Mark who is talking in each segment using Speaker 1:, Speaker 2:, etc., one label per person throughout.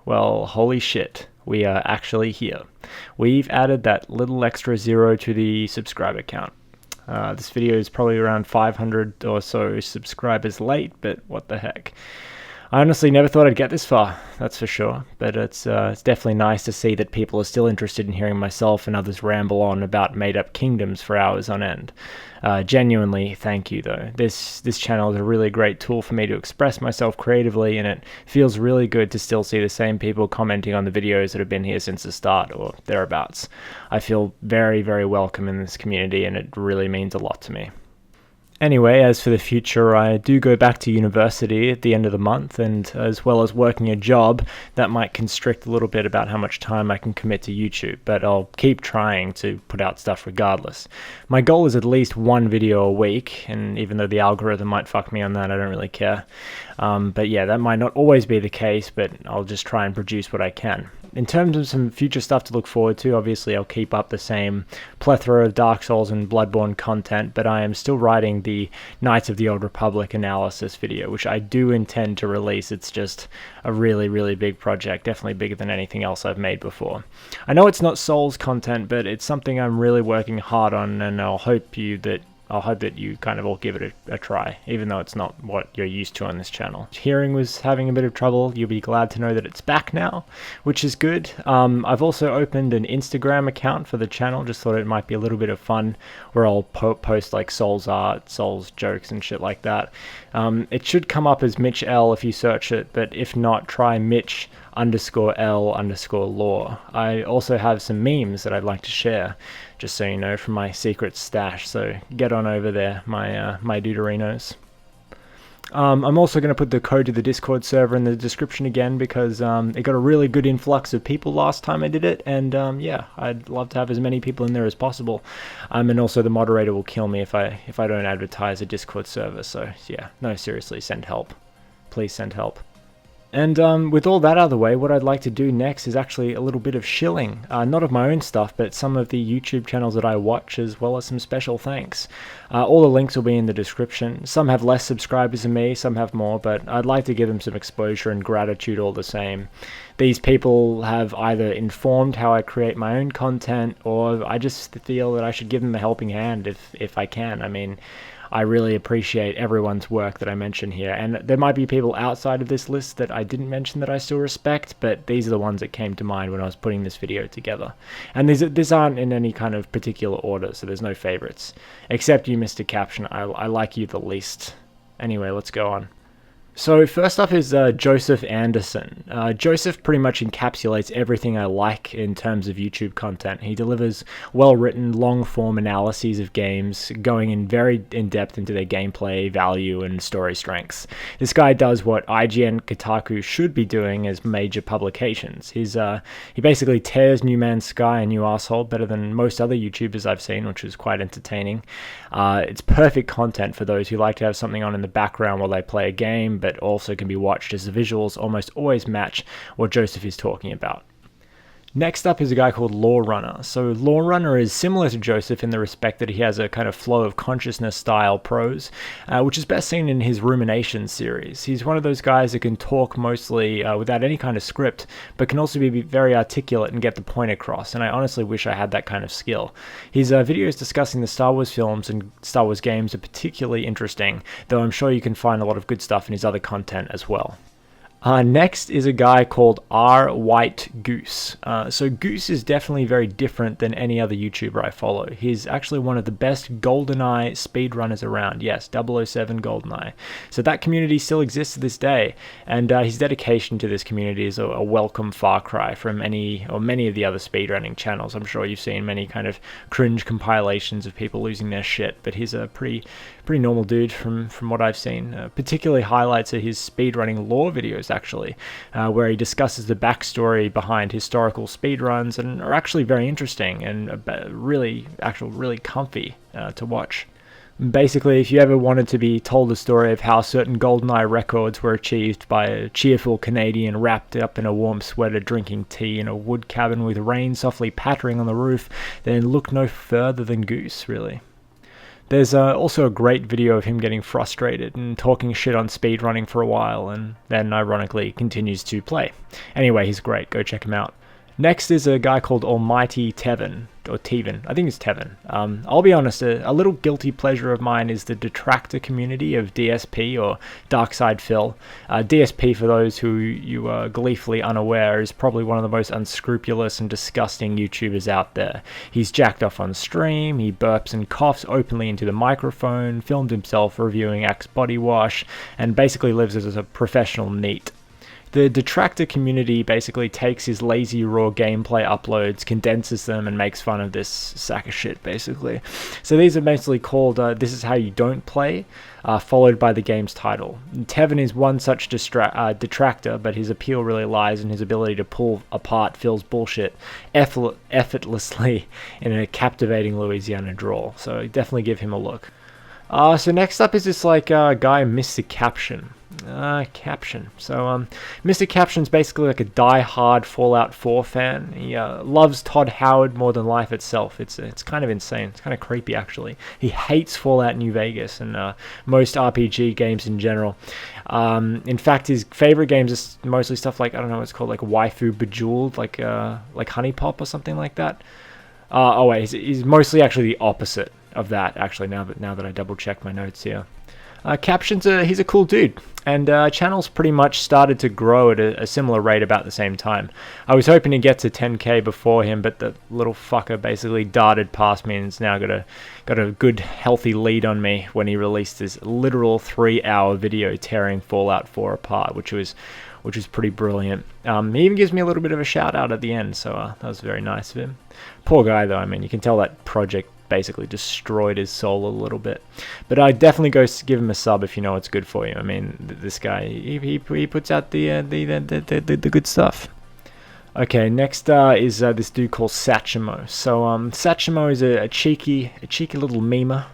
Speaker 1: Well, holy shit, we are actually here. We've added that little extra 0 to the subscriber count. This video is probably around 500 or so subscribers late, but what the heck. I honestly never thought I'd get this far, that's for sure, but it's definitely nice to see that people are still interested in hearing myself and others ramble on about made-up kingdoms for hours on end. Genuinely, thank you though. This channel is a really great tool for me to express myself creatively, and it feels really good to still see the same people commenting on the videos that have been here since the start, or thereabouts. I feel very, very welcome in this community, and it really means a lot to me. Anyway, as for the future, I do go back to university at the end of the month, and as well as working a job, that might constrict a little bit about how much time I can commit to YouTube, but I'll keep trying to put out stuff regardless. My goal is at least one video a week, and even though the algorithm might fuck me on that, I don't really care. But yeah, that might not always be the case, but I'll just try and produce what I can. In terms of some future stuff to look forward to, obviously I'll keep up the same plethora of Dark Souls and Bloodborne content, but I am still writing the Knights of the Old Republic analysis video, which I do intend to release. It's just a really, really big project, definitely bigger than anything else I've made before. I know it's not Souls content, but it's something I'm really working hard on, and I'll hope that you kind of all give it a try, even though it's not what you're used to on this channel. Hearing was having a bit of trouble. You'll be glad to know that it's back now, which is good. I've also opened an Instagram account for the channel. Just thought it might be a little bit of fun, where I'll post like Souls art, Souls jokes and shit like that. It should come up as Mitch L if you search it, but if not, try Mitch_L_lore. I also have some memes that I'd like to share, just so you know, from my secret stash, so get on over there, my duderinos. I'm also going to put the code to the Discord server in the description again, because it got a really good influx of people last time I did it, and yeah, I'd love to have as many people in there as possible. And also the moderator will kill me if I don't advertise a Discord server, so yeah, no, seriously, send help. Please send help. And with all that out of the way, what I'd like to do next is actually a little bit of shilling. Not of my own stuff, but some of the YouTube channels that I watch, as well as some special thanks. All the links will be in the description. Some have less subscribers than me, some have more, but I'd like to give them some exposure and gratitude all the same. These people have either informed how I create my own content, or I just feel that I should give them a helping hand if I can. I mean, I really appreciate everyone's work that I mention here, and there might be people outside of this list that I didn't mention that I still respect, but these are the ones that came to mind when I was putting this video together. And these aren't in any kind of particular order, so there's no favorites. Except you, Mr. Caption, I like you the least. Anyway, let's go on. So first up is Joseph Anderson. Joseph pretty much encapsulates everything I like in terms of YouTube content. He delivers well-written, long-form analyses of games, going in very in-depth into their gameplay, value, and story strengths. This guy does what IGN Kotaku should be doing as major publications. He basically tears New Man's Sky and New Asshole better than most other YouTubers I've seen, which is quite entertaining. It's perfect content for those who like to have something on in the background while they play a game, but also can be watched as the visuals almost always match what Joseph is talking about. Next up is a guy called Lawrunner. So Lawrunner is similar to Joseph in the respect that he has a kind of flow of consciousness style prose, which is best seen in his Ruminations series. He's one of those guys that can talk mostly without any kind of script, but can also be very articulate and get the point across, and I honestly wish I had that kind of skill. His videos discussing the Star Wars films and Star Wars games are particularly interesting, though I'm sure you can find a lot of good stuff in his other content as well. Next is a guy called R. White Goose. So Goose is definitely very different than any other YouTuber I follow. He's actually one of the best GoldenEye speedrunners around. Yes, 007 GoldenEye. So that community still exists to this day, and his dedication to this community is a welcome far cry from any or many of the other speedrunning channels. I'm sure you've seen many kind of cringe compilations of people losing their shit, but he's a pretty normal dude from what I've seen. Particularly highlights are his speedrunning lore videos, actually, where he discusses the backstory behind historical speedruns, and are actually very interesting and really comfy to watch. Basically, if you ever wanted to be told the story of how certain GoldenEye records were achieved by a cheerful Canadian wrapped up in a warm sweater drinking tea in a wood cabin with rain softly pattering on the roof, then look no further than Goose, really. There's also a great video of him getting frustrated and talking shit on speedrunning for a while, and then ironically continues to play. Anyway, he's great, go check him out. Next is a guy called Almighty Tevin, or Teven, I think it's Tevin. I'll be honest, a little guilty pleasure of mine is the detractor community of DSP, or Darkside Phil. DSP, for those who you are gleefully unaware, is probably one of the most unscrupulous and disgusting YouTubers out there. He's jacked off on stream, he burps and coughs openly into the microphone, filmed himself reviewing Axe body wash, and basically lives as a professional NEET. The detractor community basically takes his lazy raw gameplay uploads, condenses them, and makes fun of this sack of shit, basically. So these are basically called This Is How You Don't Play, followed by the game's title. Tevin is one such detractor, but his appeal really lies in his ability to pull apart Phil's bullshit effortlessly in a captivating Louisiana drawl. So definitely give him a look. So next up is this guy, Mr. Caption. So Mr. Caption's basically like a die-hard Fallout 4 fan. He loves Todd Howard more than life itself. It's kind of insane. It's kind of creepy, actually. He hates Fallout New Vegas and most RPG games in general. In fact, his favorite games is mostly stuff like, I don't know what it's called, like Waifu Bejeweled, like Honey Pop or something like that. Oh wait, he's mostly actually the opposite of that, actually, now that I double check my notes here. Captions, he's a cool dude, and channel's pretty much started to grow at a similar rate about the same time. I was hoping to get to 10k before him, but the little fucker basically darted past me and has now got a good healthy lead on me when he released his literal 3-hour video tearing Fallout 4 apart, which was pretty brilliant. He even gives me a little bit of a shout out at the end, so that was very nice of him. Poor guy though, I mean, you can tell that project basically destroyed his soul a little bit, but I definitely go give him a sub if you know what's good for you. I mean, this guy, he puts out the good stuff. Okay, next is this dude called Satchmo. So Satchmo is a cheeky little memer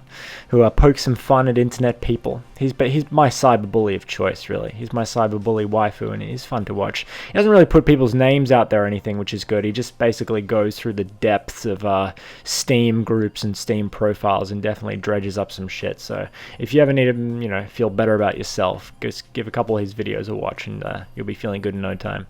Speaker 1: who pokes some fun at internet people. He's my cyberbully of choice, really. He's my cyberbully waifu, and he's fun to watch. He doesn't really put people's names out there or anything, which is good. He just basically goes through the depths of Steam groups and Steam profiles and definitely dredges up some shit. So if you ever need to, feel better about yourself, just give a couple of his videos a watch, and you'll be feeling good in no time.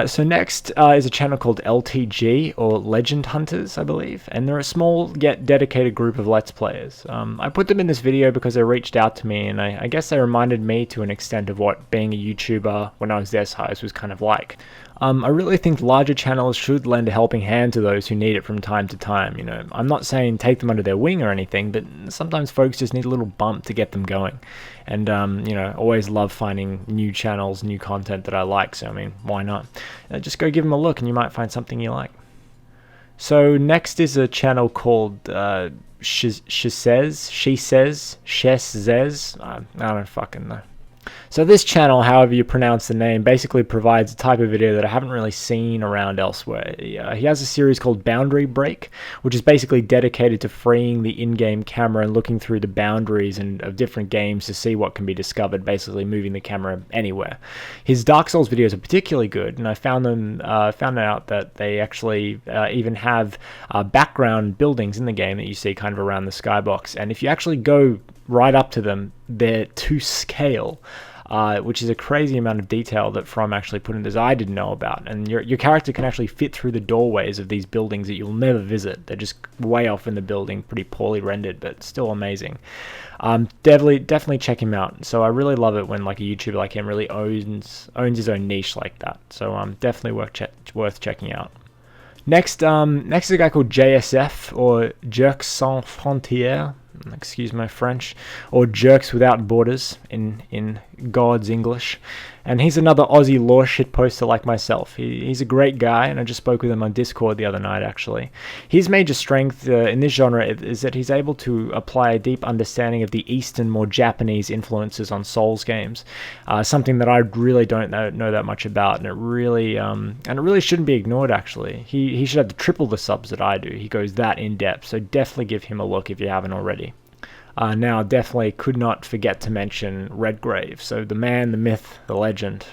Speaker 1: So next is a channel called LTG, or Legend Hunters, I believe, and they're a small yet dedicated group of Let's Players. I put them in this video because they reached out to me, and I guess they reminded me to an extent of what being a YouTuber when I was their size was kind of like. I really think larger channels should lend a helping hand to those who need it from time to time. I'm not saying take them under their wing or anything, but sometimes folks just need a little bump to get them going. And, always love finding new channels, new content that I like. So, I mean, why not? Just go give them a look and you might find something you like. So next is a channel called She Says. I don't fucking know. So this channel, however you pronounce the name, basically provides a type of video that I haven't really seen around elsewhere. He has a series called Boundary Break, which is basically dedicated to freeing the in-game camera and looking through the boundaries of different games to see what can be discovered, basically moving the camera anywhere. His Dark Souls videos are particularly good, and I found out that they actually even have background buildings in the game that you see kind of around the skybox, and if you actually go right up to them, they're to scale. Which is a crazy amount of detail that From actually put in this I didn't know about. And your character can actually fit through the doorways of these buildings that you'll never visit. They're just way off in the building, pretty poorly rendered, but still amazing. Definitely check him out. So I really love it when like a YouTuber like him really owns his own niche like that. So definitely worth checking out. Next is a guy called JSF, or Jerks Sans Frontières, excuse my French, or Jerks Without Borders in God's English. And he's another Aussie lore shitposter like myself. He's a great guy, and I just spoke with him on Discord the other night, actually. His major strength in this genre is that he's able to apply a deep understanding of the Eastern, more Japanese influences on Souls games, something that I really don't know that much about, and it really shouldn't be ignored, actually. He should have triple the subs that I do. He goes that in depth, so definitely give him a look if you haven't already. Now, definitely could not forget to mention Redgrave. So the man, the myth, the legend.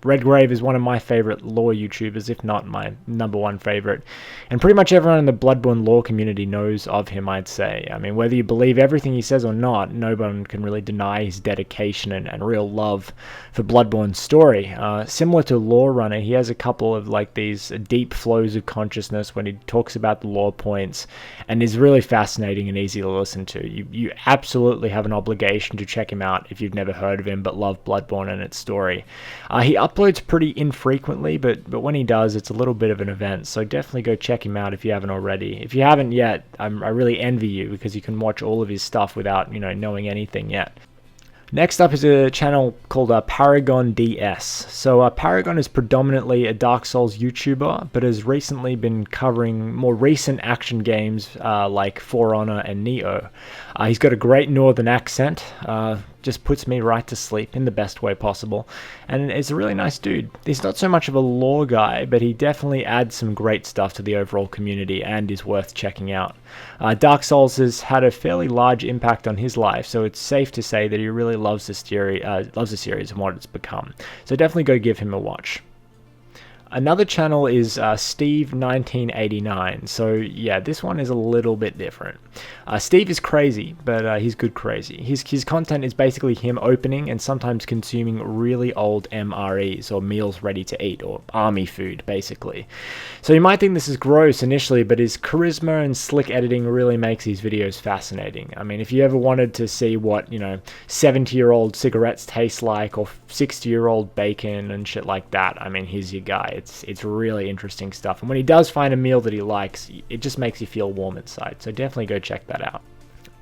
Speaker 1: Redgrave is one of my favorite lore YouTubers, if not my #1 favorite. And pretty much everyone in the Bloodborne lore community knows of him, I'd say. I mean, whether you believe everything he says or not, no one can really deny his dedication and real love for Bloodborne's story. Similar to Lore Runner, he has a couple of like these deep flows of consciousness when he talks about the lore points, and is really fascinating and easy to listen to. You absolutely have an obligation to check him out if you've never heard of him but love Bloodborne and its story. He uploads pretty infrequently, but when he does, it's a little bit of an event, so definitely go check him out if you haven't already. If you haven't yet, I really envy you, because you can watch all of his stuff without, knowing anything yet. Next up is a channel called Paragon DS. So Paragon is predominantly a Dark Souls YouTuber, but has recently been covering more recent action games like For Honor and Neo. He's got a great northern accent, just puts me right to sleep in the best way possible, and is a really nice dude. He's not so much of a lore guy, but he definitely adds some great stuff to the overall community and is worth checking out. Dark Souls has had a fairly large impact on his life, so it's safe to say that he really loves the series and what it's become. So definitely go give him a watch. Another channel is Steve1989. So yeah, this one is a little bit different. Steve is crazy, but he's good crazy. His content is basically him opening and sometimes consuming really old MREs, or meals ready to eat, or army food basically. So you might think this is gross initially, but his charisma and slick editing really makes these videos fascinating. I mean, if you ever wanted to see what 70-year-old cigarettes taste like, or 60-year-old bacon and shit like that, I mean, he's your guy. It's really interesting stuff, and when he does find a meal that he likes, it just makes you feel warm inside, so definitely go check that out.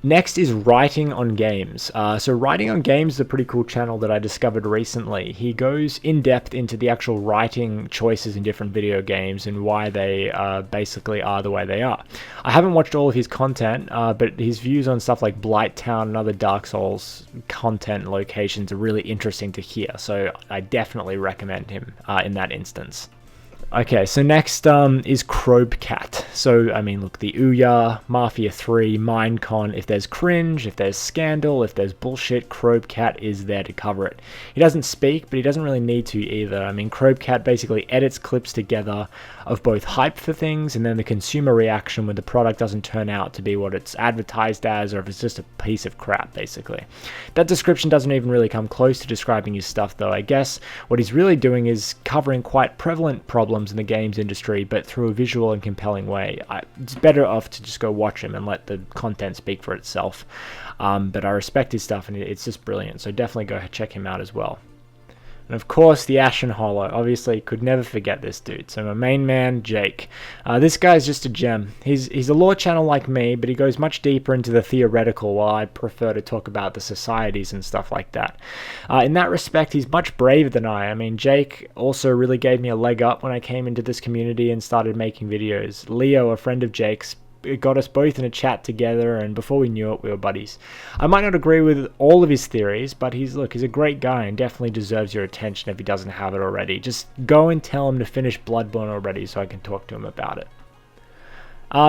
Speaker 1: Next is Writing on Games. So Writing on Games is a pretty cool channel that I discovered recently. He goes in depth into the actual writing choices in different video games and why they basically are the way they are. I haven't watched all of his content, but his views on stuff like Blighttown and other Dark Souls content locations are really interesting to hear, so I definitely recommend him in that instance. Okay, so next is Crobcat. So, I mean, look, the Ouya, Mafia 3, Minecon, if there's cringe, if there's scandal, if there's bullshit, Crobcat is there to cover it. He doesn't speak, but he doesn't really need to either. I mean, Crobcat basically edits clips together of both hype for things and then the consumer reaction when the product doesn't turn out to be what it's advertised as, or if it's just a piece of crap, basically. That description doesn't even really come close to describing his stuff, though. I guess what he's really doing is covering quite prevalent problems in the games industry, but through a visual and compelling way. It's better off to just go watch him and let the content speak for itself. But I respect his stuff, and it's just brilliant, so definitely go check him out as well. And of course, the Ashen Hollow. Obviously, could never forget this dude. So my main man, Jake. This guy's just a gem. He's a lore channel like me, but he goes much deeper into the theoretical, while I prefer to talk about the societies and stuff like that. In that respect, he's much braver than I. I mean, Jake also really gave me a leg up when I came into this community and started making videos. Leo, a friend of Jake's, it got us both in a chat together, and before we knew it, we were buddies. I might not agree with all of his theories, but he's a great guy and definitely deserves your attention if he doesn't have it already. Just go and tell him to finish Bloodborne already so I can talk to him about it.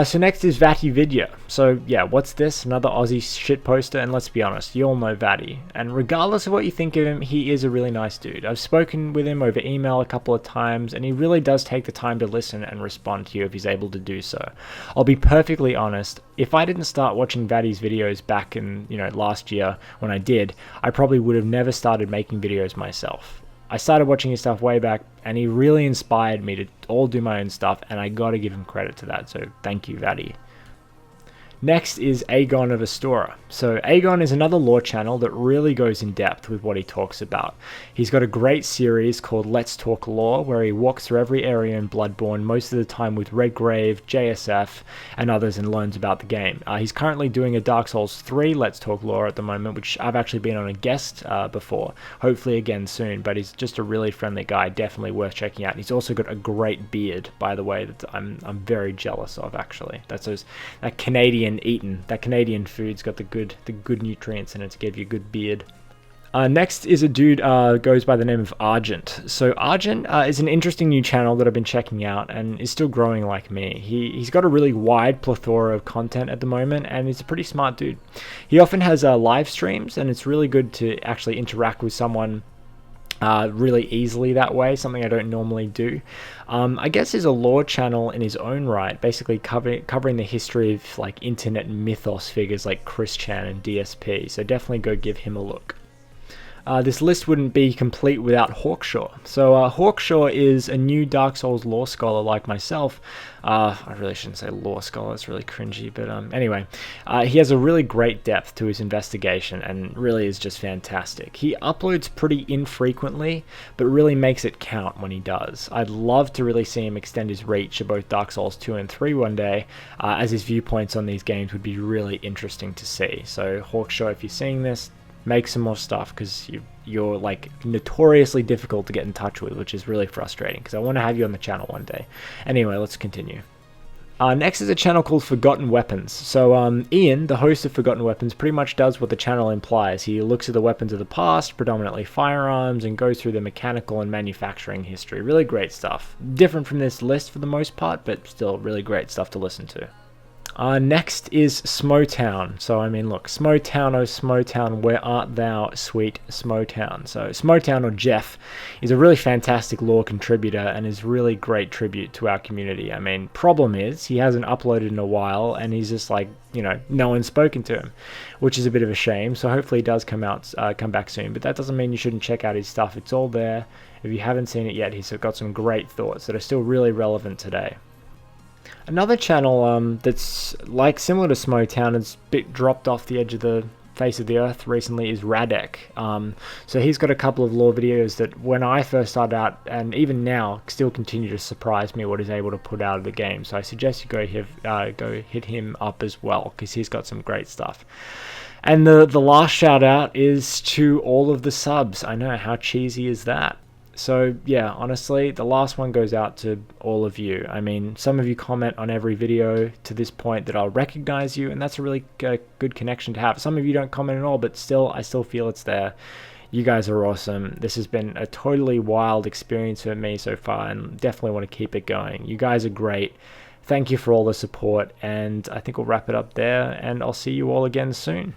Speaker 1: So next is Vati Vidya. So yeah, what's this? Another Aussie shit poster, and let's be honest, you all know Vati. And regardless of what you think of him, he is a really nice dude. I've spoken with him over email a couple of times, and he really does take the time to listen and respond to you if he's able to do so. I'll be perfectly honest, if I didn't start watching Vati's videos back in, last year when I did, I probably would have never started making videos myself. I started watching his stuff way back, and he really inspired me to all do my own stuff, and I gotta give him credit to that, so thank you, Vati. Next is Aegon of Astora. So Aegon is another lore channel that really goes in depth with what he talks about. He's got a great series called Let's Talk Lore, where he walks through every area in Bloodborne, most of the time with Redgrave, JSF, and others, and learns about the game. He's currently doing a Dark Souls 3 Let's Talk Lore at the moment, which I've actually been on a guest before, hopefully again soon, but he's just a really friendly guy, definitely worth checking out. He's also got a great beard, by the way, that I'm very jealous of, actually. That Canadian food's got the good nutrients in it to give you a good beard. Next is a dude goes by the name of Argent. So Argent is an interesting new channel that I've been checking out and is still growing like me. He's got a really wide plethora of content at the moment, and he's a pretty smart dude. He often has live streams, and it's really good to actually interact with someone really easily that way, something I don't normally do. I guess he's a lore channel in his own right, basically covering the history of like internet mythos figures like Chris Chan and DSP, so definitely go give him a look. This list wouldn't be complete without Hawkshaw. So Hawkshaw is a new Dark Souls lore scholar like myself. I really shouldn't say lore scholar, it's really cringy, but anyway. He has a really great depth to his investigation and really is just fantastic. He uploads pretty infrequently, but really makes it count when he does. I'd love to really see him extend his reach of both Dark Souls 2 and 3 one day, as his viewpoints on these games would be really interesting to see. So Hawkshaw, if you're seeing this, make some more stuff, because you're like notoriously difficult to get in touch with, which is really frustrating because I want to have you on the channel one day. Anyway, let's continue. Next is a channel called Forgotten Weapons. So Ian, the host of Forgotten Weapons, pretty much does what the channel implies. He looks at the weapons of the past, predominantly firearms, and goes through the mechanical and manufacturing history. Really great stuff. Different from this list for the most part, but still really great stuff to listen to. Next is Smotown. So, I mean, look, Smotown, oh Smotown, where art thou, sweet Smotown? So, Smotown, or Jeff, is a really fantastic lore contributor and is really great tribute to our community. I mean, problem is, he hasn't uploaded in a while, and he's just like, you know, no one's spoken to him, which is a bit of a shame. So, hopefully he does come back soon. But that doesn't mean you shouldn't check out his stuff. It's all there. If you haven't seen it yet, he's got some great thoughts that are still really relevant today. Another channel that's like similar to Smotown, has bit dropped off the edge of the face of the earth recently, is Radek. So he's got a couple of lore videos that when I first started out, and even now, still continue to surprise me what he's able to put out of the game. So I suggest you go hit him up as well, because he's got some great stuff. And the last shout out is to all of the subs. I know, how cheesy is that? So yeah, honestly, the last one goes out to all of you. I mean, some of you comment on every video to this point that I'll recognize you, and that's a really good connection to have. Some of you don't comment at all, but still, I still feel it's there. You guys are awesome. This has been a totally wild experience for me so far, and definitely want to keep it going. You guys are great. Thank you for all the support, and I think we'll wrap it up there, and I'll see you all again soon.